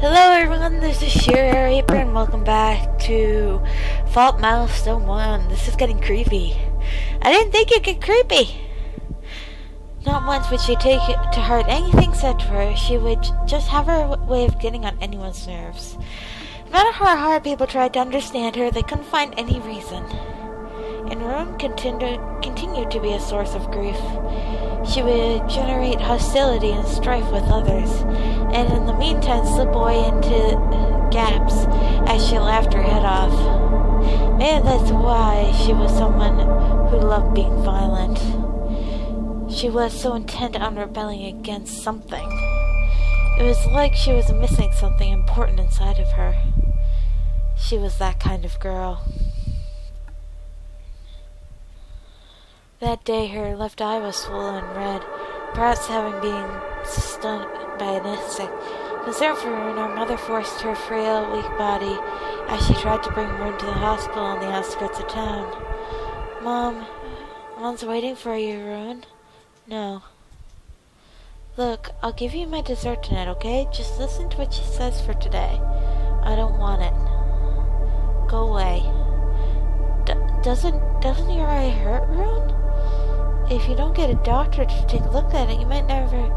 Hello everyone, this is Yashiroreaper and welcome back to Milestone 1. This is getting creepy. I didn't think it'd get creepy. Not once would she take to heart anything said to her. She would just have her way of getting on anyone's nerves. No matter how hard people tried to understand her, they couldn't find any reason. And Ruin continued to be a source of grief. She would generate hostility and strife with others, and in the meantime slip away into gaps as she laughed her head off. Maybe that's why she was someone who loved being violent. She was so intent on rebelling against something. It was like she was missing something important inside of her. She was that kind of girl. That day her left eye was swollen red, perhaps having been stung by an insect. Concerned for Rune, her mother forced her frail, weak body as she tried to bring Rune to the hospital on the outskirts of town. Mom's waiting for you, Rune. No. Look, I'll give you my dessert tonight, okay? Just listen to what she says for today. I don't want it. Go away. Doesn't your eye hurt, Rune? If you don't get a doctor to take a look at it, you might never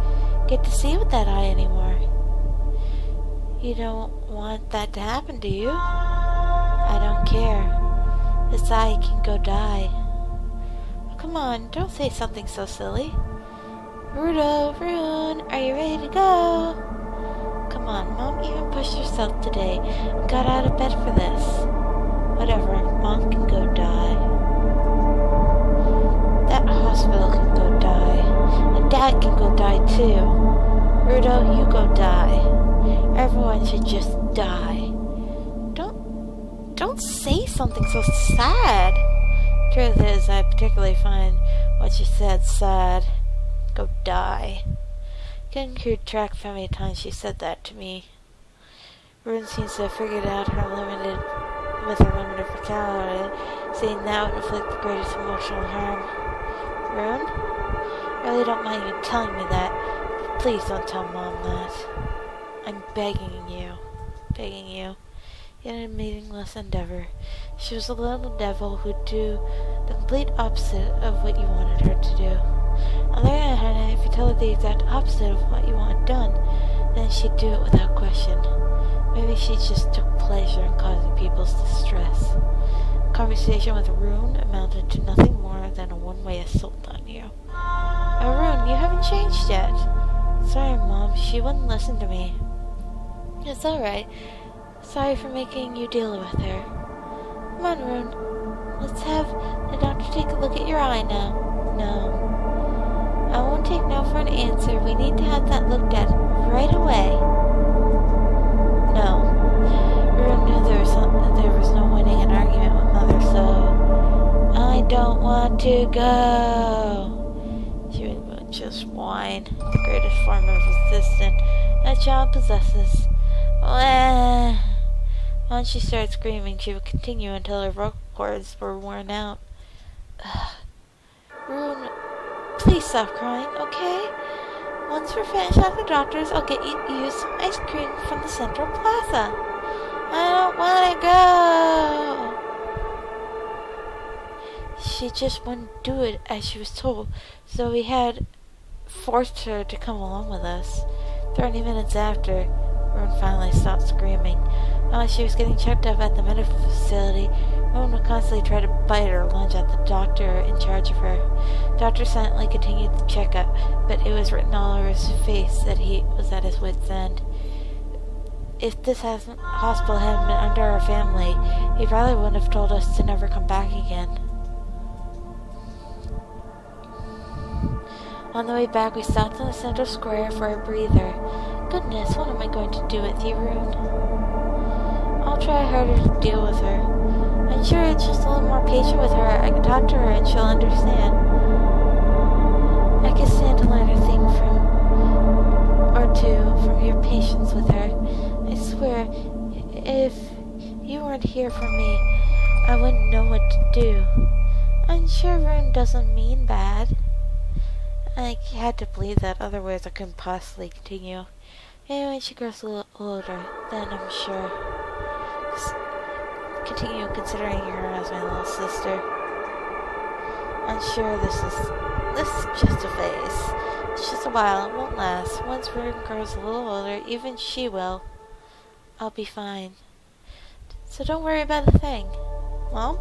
get to see with that eye anymore. You don't want that to happen, do you? I don't care. This eye can go die. Oh, come on, don't say something so silly. Rune, are you ready to go? Come on, Mom even pushed herself today and got out of bed for this. Whatever, Mom can go die. That hospital can go die. And Dad can go die too. Rudo, you go die. Everyone should just die. Don't say something so sad. Truth is, I particularly find what she said sad. Go die. Couldn't keep track of how many times she said that to me. Rune seems to have figured out her limited vocabulary, saying that would inflict the greatest emotional harm. Rune? I really don't mind you telling me that, but please don't tell Mom that. I'm begging you. In a meaningless endeavor. She was a little devil who'd do the complete opposite of what you wanted her to do. On the other hand, if you tell her the exact opposite of what you want done, then she'd do it without question. Maybe she just took pleasure in causing people's distress. Conversation with Rune amounted to nothing more than a one-way assault on you. Oh, Rune, you haven't changed yet. Sorry, Mom, she wouldn't listen to me. It's alright. Sorry for making you deal with her. Come on, Rune. Let's have the doctor take a look at your eye now. No. I won't take no for an answer. We need to have that looked at right away. No. Rune knew there was no winning an argument with Mother, so I don't want to go. She would just whine, the greatest form of resistance a child possesses. Once she started screaming, she would continue until her vocal cords were worn out. Rune, please stop crying, okay? Once we're finished at the doctor's, I'll get you some ice cream from the Central Plaza. I don't want to go. She just wouldn't do it as she was told, so we had forced her to come along with us. 30 minutes after, Rune finally stopped screaming. While she was getting checked up at the medical facility, Rune would constantly try to bite or lunge at the doctor in charge of her. The doctor silently continued the checkup, but it was written all over his face that he was at his wit's end. If this hospital hadn't been under our family, he probably wouldn't have told us to never come back again. On the way back, we stopped in the central square for a breather. Goodness, what am I going to do with you, Rune? I'll try harder to deal with her. I'm sure it's just a little more patient with her. I can talk to her and she'll understand. I can stand to learn a thing or two from your patience with her. I swear, if you weren't here for me, I wouldn't know what to do. I'm sure Rune doesn't mean bad. I had to believe that, otherwise I couldn't possibly continue. Maybe when she grows a little older, then I'm sure. Just continue considering her as my little sister. I'm sure this is just a phase. It's just a while, it won't last. Once Rune grows a little older, even she will. I'll be fine. So don't worry about a thing. Mom?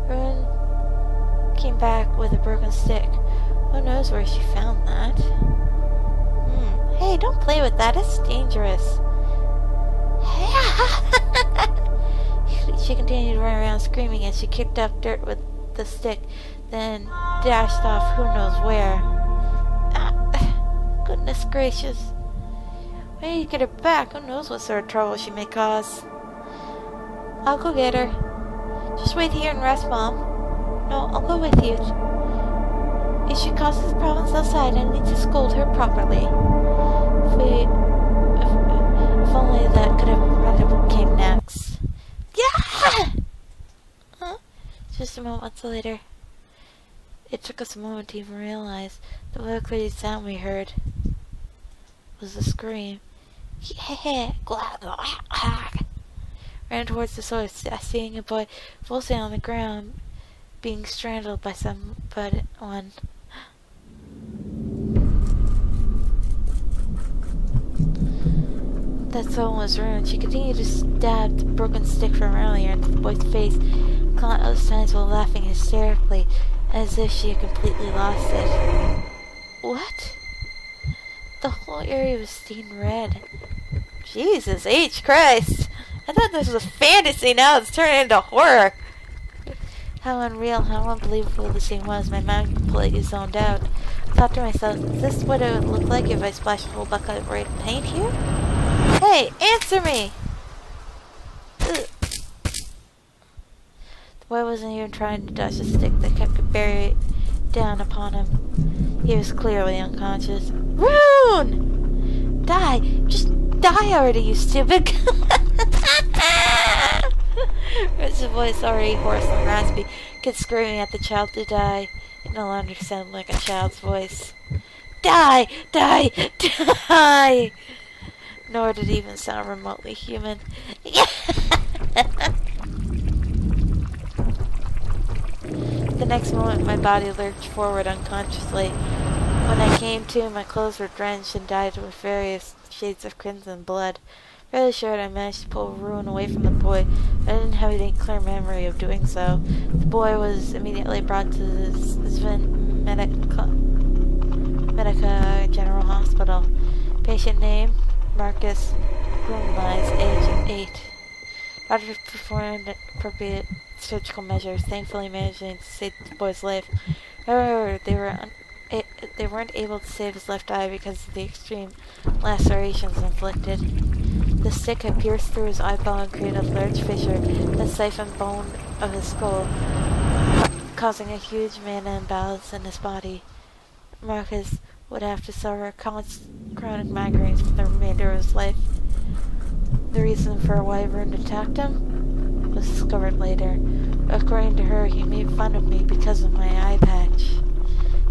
Rune came back with a broken stick. Who knows where she found that? Hey, don't play with that. It's dangerous. She continued to run around screaming as she kicked up dirt with the stick, then dashed off who knows where. Goodness gracious. We need to get her back. Who knows what sort of trouble she may cause. I'll go get her. Just wait here and rest, Mom. No, I'll go with you. If she causes problems outside, I need to scold her properly. If only that could have prevented what came next. Yeah! Huh? Just a moment later. It took us a moment to even realize the only crazy sound we heard was a scream. Ran towards the source, seeing a boy fully on the ground, being strangled by someone. That someone was ruined. She continued to stab the broken stick from earlier into the boy's face, countless times while laughing hysterically, as if she had completely lost it. What? The whole area was stained red. Jesus H. Christ! I thought this was a fantasy, now it's turning into horror! How unreal, how unbelievable this scene was. My mind completely zoned out. I thought to myself, is this what it would look like if I splashed a whole bucket of red paint here? Hey, answer me! Ugh. The boy wasn't even trying to dodge the stick that kept buried down upon him. He was clearly unconscious. Rune! Die! Just die already, you stupid! His voice, already hoarse and raspy, kept screaming at the child to die. It no longer sounded like a child's voice. Die! Die! Die! Nor did it even sound remotely human. The next moment, my body lurched forward unconsciously. When I came to, my clothes were drenched and dyed with various shades of crimson blood. Fairly sure I managed to pull Rune away from the boy, but I didn't have any clear memory of doing so. The boy was immediately brought to the Sven Medica General Hospital. Patient name, Marcus Brumleis, age 8. Doctors performed appropriate surgical measures, thankfully managing to save the boy's life. However, they weren't able to save his left eye because of the extreme lacerations inflicted. The stick had pierced through his eyeball and created a large fissure that siphoned bone of his skull, causing a huge mana imbalance in his body. Marcus would have to suffer chronic migraines for the remainder of his life. The reason for why Rune attacked him was discovered later. According to her, he made fun of me because of my eye patch.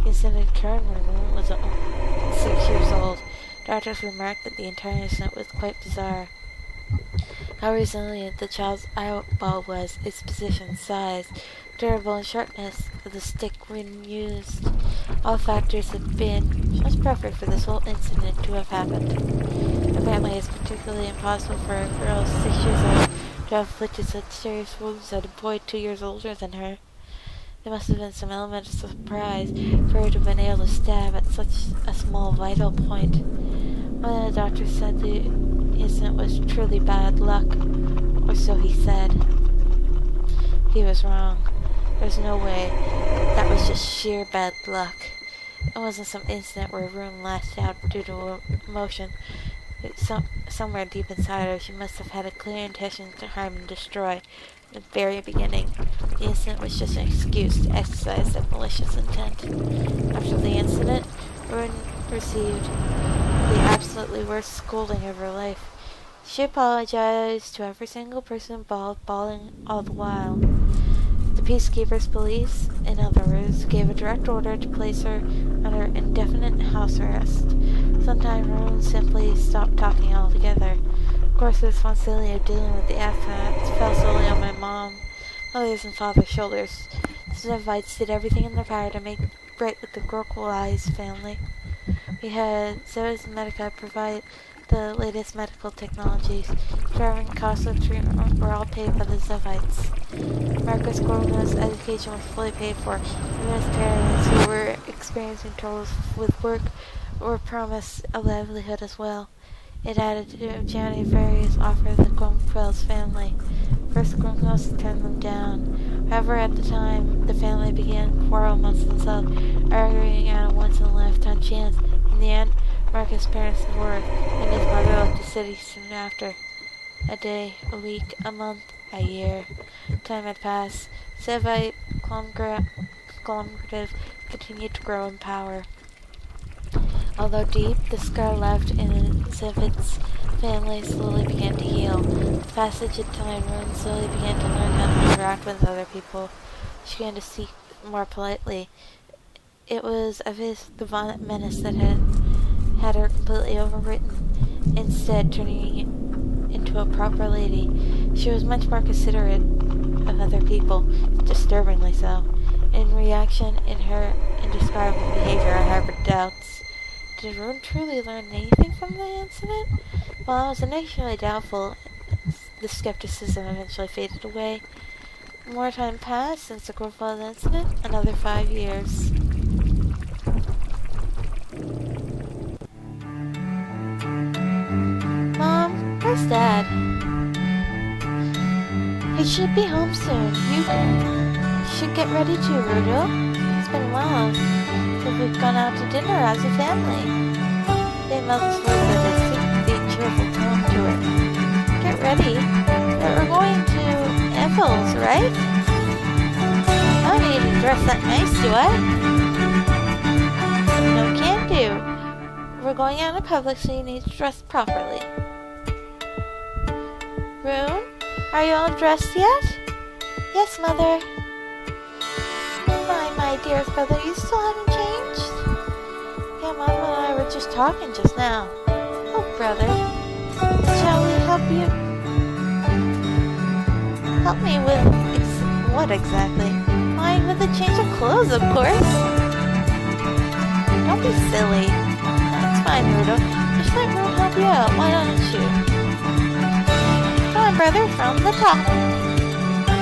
The incident occurred when Rune was 6 years old. Doctors remarked that the entire incident was quite bizarre. How resilient the child's eyeball was, its position, size, durable and sharpness of the stick when used. All factors had been just perfect for this whole incident to have happened. Apparently it's particularly impossible for a girl 6 years old to have inflicted such serious wounds at a boy 2 years older than her. There must have been some element of surprise for her to have been able to stab at such a small vital point. One of the doctors said the incident was truly bad luck, or so he said. He was wrong. There's no way. That was just sheer bad luck. It wasn't some incident where Rune lashed out due to emotion. Somewhere deep inside her, she must have had a clear intention to harm and destroy. At the very beginning, the incident was just an excuse to exercise that malicious intent. After the incident, Rune received the absolutely worst scolding of her life. She apologized to every single person involved, bawling all the while. The Peacekeepers police, in other words, gave a direct order to place her under indefinite house arrest. Sometimes Rowan simply stopped talking altogether. Of course, the responsibility of dealing with the astronauts fell solely on my mother's and father's shoulders. The Zevites did everything in their power to make right with the Gorkwise family. We had Zoe's Medica provide the latest medical technologies. Traveling costs of treatment were all paid by the Zevites. Marcus Gorno's education was fully paid for. Even his parents, who were experiencing troubles with work, were promised a livelihood as well. It added to January's offer the Gormquell's family. First, Gormquells turned them down. However, at the time, the family began to quarrel amongst themselves, arguing out a once-in-a-lifetime chance. In the end, Marcus' parents divorced, and his mother left the city soon after. A day, a week, a month, a year. Time had passed. Zevite collaborative continued to grow in power. Although deep, the scar left in Zevit's family slowly began to heal. With the passage of time, Rowan slowly began to learn how to interact with other people. She began to speak more politely. It was of his divine menace that had her completely overwritten, instead turning into a proper lady. She was much more considerate of other people, disturbingly so. In reaction, in her indescribable behavior, I harbored doubts. Did Rowan truly learn anything from the incident? While I was initially doubtful, the skepticism eventually faded away. More time passed since the Gorfall incident, another 5 years. Mom, where's Dad? He should be home soon. You should get ready too, Rudo. It's been a while since we've gone out to dinner as a family. They mother's voice had a cheerful tone to it. Get ready. We're going to Ethel's, right? I don't need to dress that nice, do I? No, can't do. We're going out in public, so you need to dress properly. Rune, are you all dressed yet? Yes, Mother. My dearest brother, you still haven't changed? Yeah, Mom and I were just talking just now. Oh, brother. Shall we help you? Help me with what exactly? Mine with a change of clothes, of course. Don't be silly. That's fine, Rudo. Just let Rune help you out, why don't you? Come on, brother, from the top.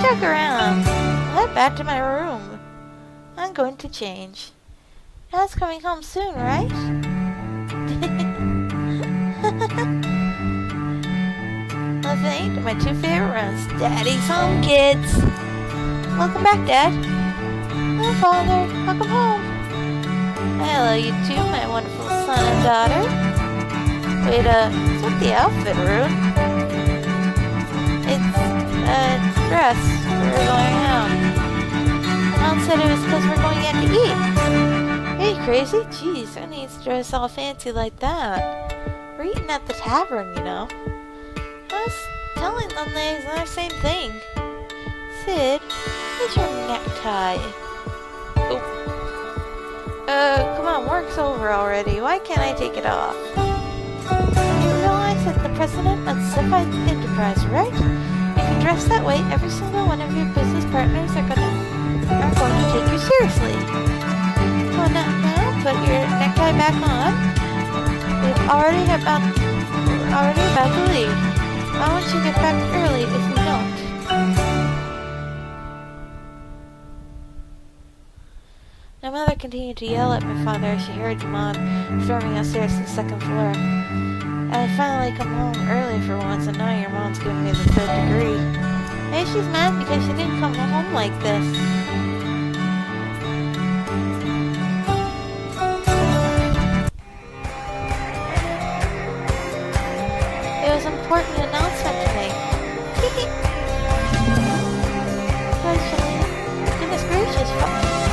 Check around. I'll head back to my room. I'm going to change. Dad's coming home soon, right? Let's eat my two favorite runs. Daddy's home, kids. Welcome back, Dad. Hello, Father. Welcome home. Hello, you two, my wonderful son and daughter. Wait, what's the outfit, Rune? It's a dress. We're going out. Mom said it was because we're going out to eat. Are you crazy? Jeez, I need to dress all fancy like that. We're eating at the tavern, you know. I was telling them the exact same thing. Sid, where's your necktie? Oh. Come on, work's over already. Why can't I take it off? You realize that the president of Zephyte Enterprise, right? If you dress that way, every single one of your business partners are going to take you seriously. Well, now, put your necktie back on. We're already about to leave. Why won't you get back early if we don't? My mother continued to yell at my father as she heard Mom storming upstairs to the second floor. I finally come home early for once, and now your mom's giving me the third degree. Maybe she's mad because she didn't come home like this. It was an important announcement to make. Goodness gracious,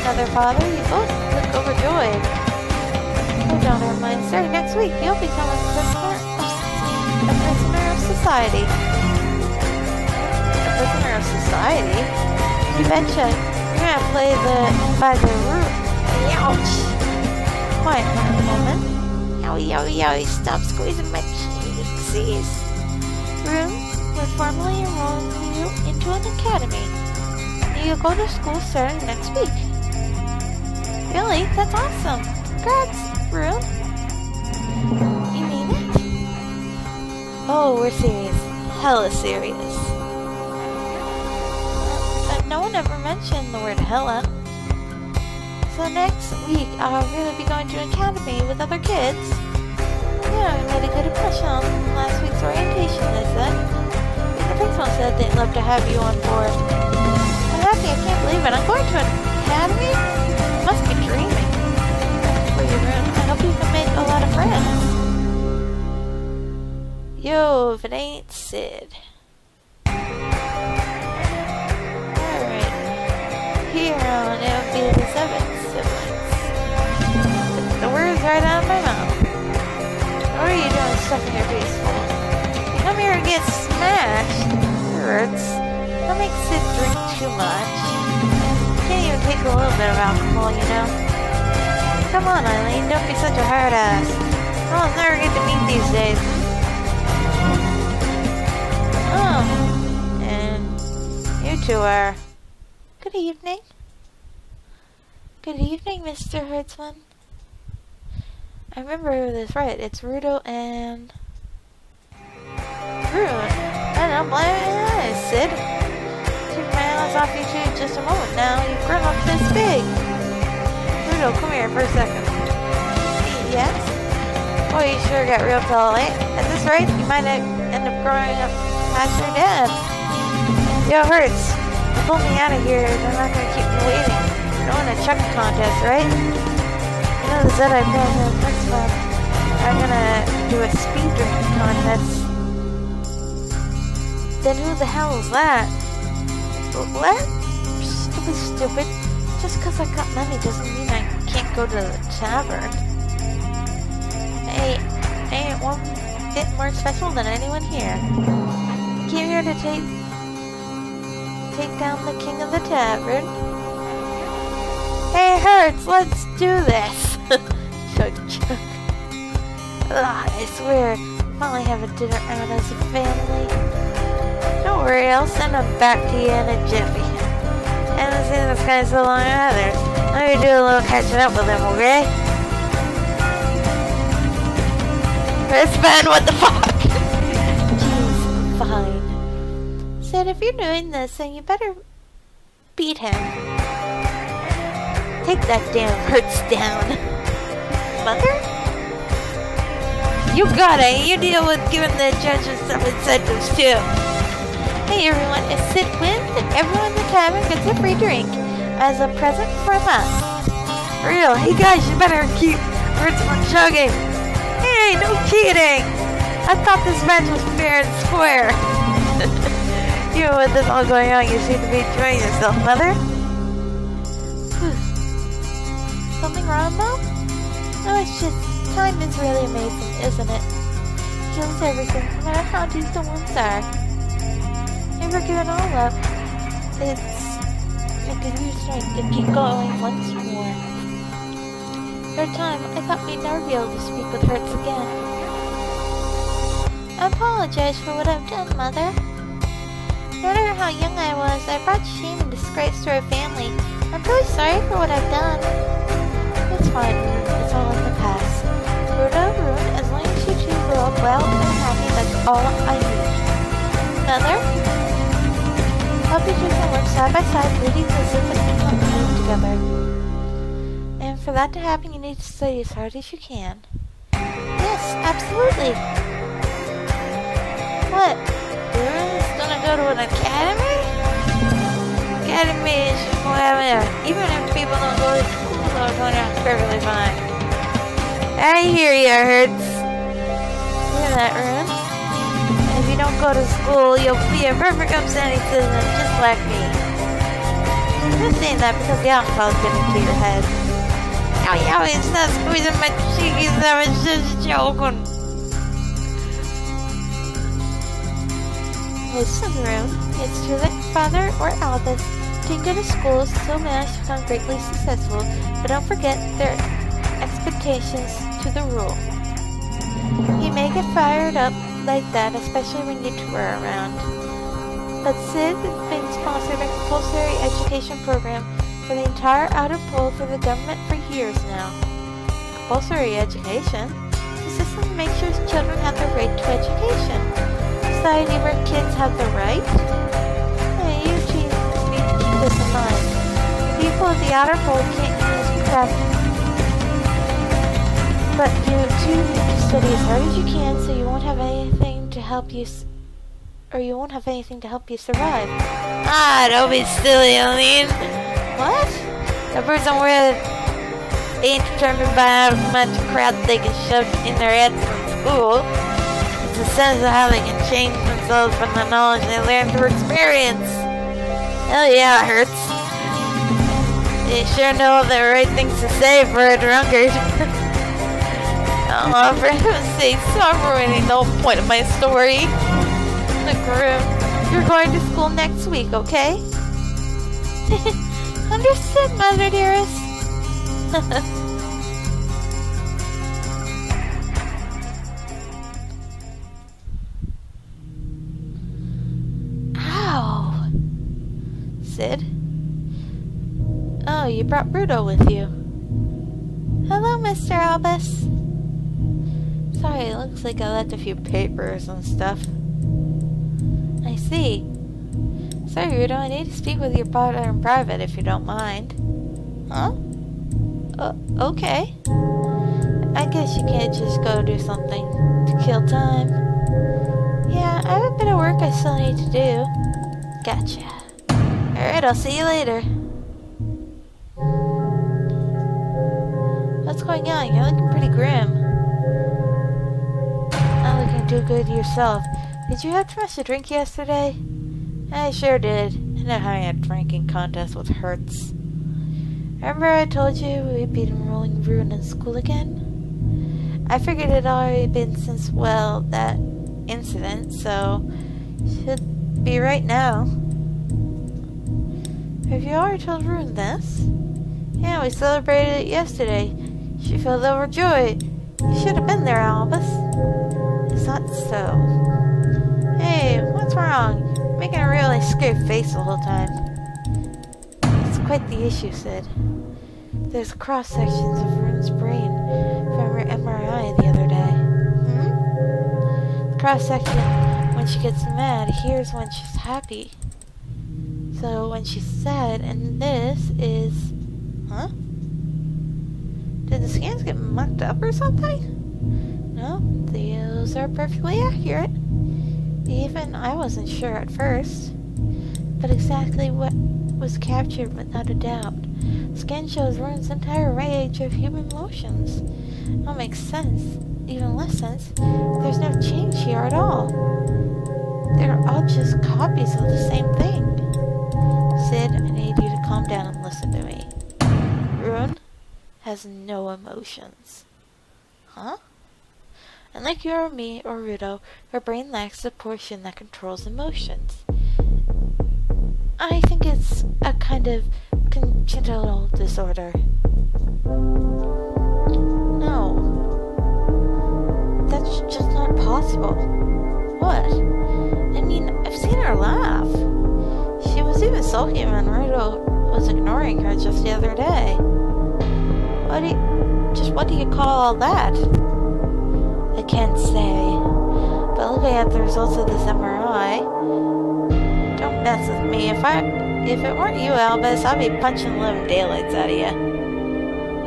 Mother, Father, you both look overjoyed. Oh, don't mind, sir. Next week, you'll become a prisoner of society. A prisoner of society? You betcha. You're gonna play by the rule. Ouch! Quiet for a moment. Owie, owie, owie, stop squeezing my cheeks. Rune, we're formally enrolling you into an academy. You'll go to school starting next week. Really? That's awesome. Congrats, Rune. You mean it? Oh, we're serious. Hella serious. But no one ever mentioned the word hella. So next week, I'll really be going to an academy with other kids. Yeah, we made a good impression on last week's orientation, they said. The principal said they'd love to have you on board. I'm happy, I can't believe it. I'm going to an academy? I must be dreaming. For your room, I hope you can make a lot of friends. Yo, if it ain't Sid. Alright. Here on it'll be the 7 siblings. The words right out of my mouth. What are you doing stuffing your face for? You come here and get smashed. It hurts. Don't make Sid drink too much. Can't even take a little bit of alcohol, you know. Come on, Eileen, don't be such a hard ass. I'll never get to meet these days. Oh, and you two are... Good evening. Good evening, Mr. Hertzman. I remember this right. It's Rudo and... Rune. I don't blame you, Sid. Took my eyes off you two in just a moment now. You've grown up this big. Rudo, come here for a second. Yes? Oh, you sure got real tall, eh? At this rate, you might end up growing up past your dad. Yo, Hertz. You pulled me out of here. They're not going to keep me waiting. You're doing a chucking contest, right? You know the Zedai program next month. I'm gonna do a speed drinking contest. Then who the hell is that? What? Stupid. Just because I got money doesn't mean I can't go to the tavern. Hey, I ain't one bit more special than anyone here. Came here to take down the king of the tavern. Hey, Hertz, let's do this. Chug. I swear, we'll finally have a dinner out as a family. Don't worry, I'll send them back to you in a jiffy. I haven't seen this guy so long either. Let me do a little catching up with him, okay? It's Ben, what the fuck? Jeez, fine. Said if you're doing this, then you better beat him. Take that damn Hertz down. Mother? You got it. You deal with giving the judges some incentives too. Hey everyone, if Sid wins, then everyone in the tavern gets a free drink as a present from us. For real, hey guys, you better keep Hertz from chugging. Hey, no cheating. I thought this match was fair and square. Even with this all going on, you seem to be enjoying yourself, Mother. Something wrong, Mom? No, it's just, time is really amazing, isn't it? Heals everything, no matter how deep the wounds are. Never give it all up. It's a good strength to keep going once more. For a time, I thought we'd never be able to speak with Hertz again. I apologize for what I've done, Mother. No matter how young I was, I brought shame and disgrace to our family. I'm really sorry for what I've done. It's fine, it's all in the past. Rudo, Rune, as long as you two grow up well and happy, that's all I need. Mother? Hope you two can work side by side, leading the Zip and team together. And for that to happen, you need to study as hard as you can. Yes, absolutely. What? Rune's gonna go to an academy? Academy is just whatever. Even if people don't go to school, they'll turn out perfectly fine. I hear ya, Hertz. Hear that, Rune? If you don't go to school, you'll be a perfect upstanding citizen just like me. I'm just saying that because the alcohol's getting into your head. Owie, it's not squeezing my cheeks, I was just joking. Listen, Rune, it's true that your father or Albus didn't go to school, so managed to become greatly successful, but don't forget their expectations to the rule. He may get fired up like that, especially when you two are around. But Sid has been sponsoring a compulsory education program for the entire outer pole for the government for years now. Compulsory education? The system makes sure children have the right to education. Society where kids have the right? Hey, you two need to keep this in mind. The people of the outer pole can't use craft. But you two need to study as hard as you can so you won't have anything to help you survive. Ah, don't be silly, Aline. What? The person where ain't determined by how much crap they can shove in their heads from school. It's a sense of how they can change themselves from the knowledge they learn through experience. Hell yeah, it hurts. They sure know the right things to say for a drunkard. Oh, for heaven's sake, stop ruining the whole point of my story. The groom, you're going to school next week, okay? Understood, mother dearest. Ow! Sid? Oh, you brought Bruto with you. Hello, Mr. Albus. Sorry, it looks like I left a few papers and stuff. I see. Sorry, Rudo, I need to speak with your father in private if you don't mind. Huh? Okay. I guess you can't just go do something to kill time. Yeah, I have a bit of work I still need to do. Gotcha. Alright, I'll see you later. What's going on? You're looking pretty grim. Not looking too good yourself. Did you have too much to drink yesterday? I sure did. Ended up having a drinking contest with Hertz. Remember I told you we'd be enrolling Rune in school again? I figured it'd already been since, well, that incident, so should be right now. Have you already told Rune this? Yeah, we celebrated it yesterday. She felt overjoyed. You should have been there, Albus. It's not so. Hey, what's wrong? You're making a really scared face the whole time. It's quite the issue, Sid. There's cross-sections of Rune's brain from her MRI the other day. The cross-section when she gets mad, here's when she's happy. So when she's sad, and this is... Huh? Did the scans get mucked up or something? No, those are perfectly accurate. Even I wasn't sure at first. But exactly what was captured without a doubt. Scan shows Rune's entire range of human emotions. That makes sense. Even less sense. There's no change here at all. They're all just copies of the same thing. Sid, I need you to calm down and listen to me. Rune has no emotions. Huh? Unlike you or me or Rudo, her brain lacks the portion that controls emotions. I think it's a kind of congenital disorder. No. That's just not possible. What? I mean, I've seen her laugh. She was even sulky when Rudo was ignoring her just the other day. What do you call all that? I can't say. But looking at the results of this MRI, don't mess with me. If it weren't you, Albus, I'd be punching the living daylights out of you.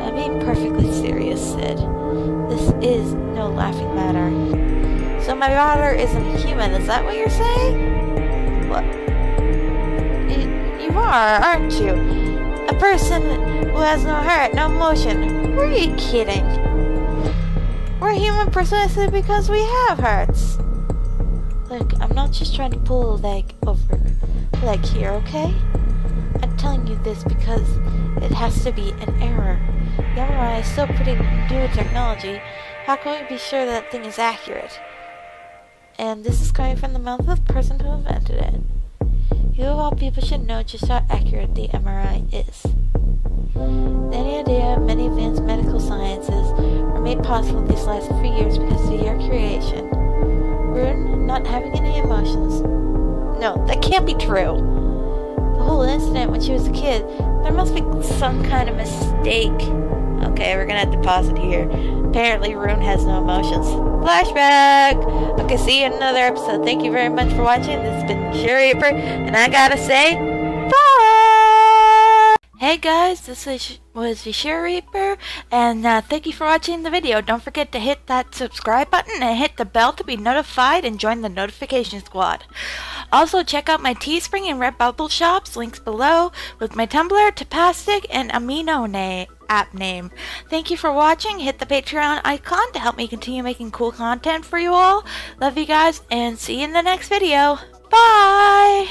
I'm being perfectly serious, Sid. This is no laughing matter. So my daughter isn't human, is that what you're saying? What? You are, aren't you? A person who has no heart, no emotion. Who are you kidding? We're human precisely because we have hearts. Look, I'm not just trying to pull a leg here, okay? I'm telling you this because it has to be an error. The MRI is still pretty new technology. How can we be sure that thing is accurate? And this is coming from the mouth of the person who invented it. You of all people should know just how accurate the MRI is. Any idea of many advanced medical sciences or made possible these last few years because of your creation. Rune, not having any emotions. No, that can't be true. The whole incident when she was a kid, there must be some kind of mistake. Okay, we're gonna have to pause it here. Apparently, Rune has no emotions. Flashback! Okay, see you in another episode. Thank you very much for watching. This has been Yashiroreaper, and I gotta say, bye! Hey guys, this was Yashiroreaper, and thank you for watching the video. Don't forget to hit that subscribe button and hit the bell to be notified and join the notification squad. Also, check out my Teespring and Redbubble shops, links below, with my Tumblr, Tapastic, and Amino app name. Thank you for watching. Hit the Patreon icon to help me continue making cool content for you all. Love you guys, and see you in the next video. Bye!